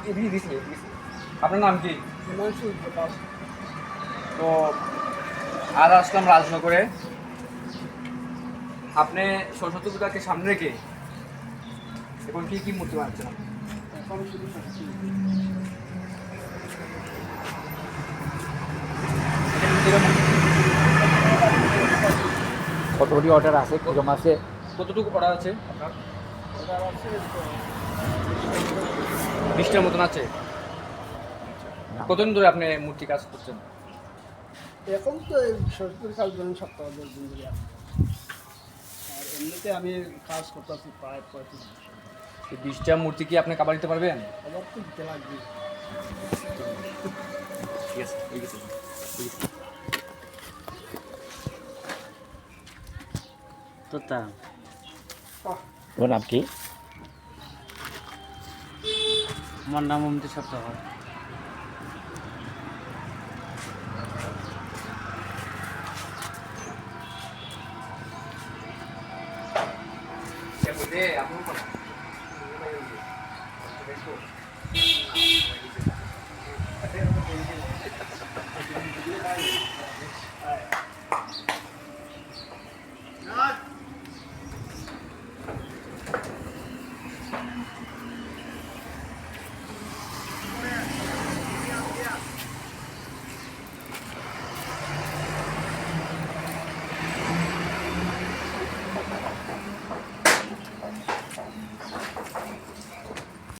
এদিকে দিছি। আপনার নাম কি? তো আজ আসলাম রাজনগরে। আপনি সরস্বতী পূজাকে সামনে রেখে এখন কি কি মূর্তি বানাচ্ছেন? কতগুলি অর্ডার আছে কিরকম আছে? কতটুকু অর্ডার আছে আপনার? 20টার মতন আছে। কতদিন ধরে আপনি মূর্তি কাজ করছেন? এখন তো এই সরস্বতীর কাজ ধরেন সপ্তাহ 10 দিন ধরে আছে। আর এমনিতে আমি কাজ করতেছি প্রায় 35 বছর। এই 20টা মূর্তি কি আপনি কাবার দিতে পারবেন? আবার তো দিতে লাগবে। ঠিক আছে, ঠিক আছে। তোতা বাহ, তোমার নাম কি? আমার নাম অমিত সপ্তাহ। এর মধ্যে আপনি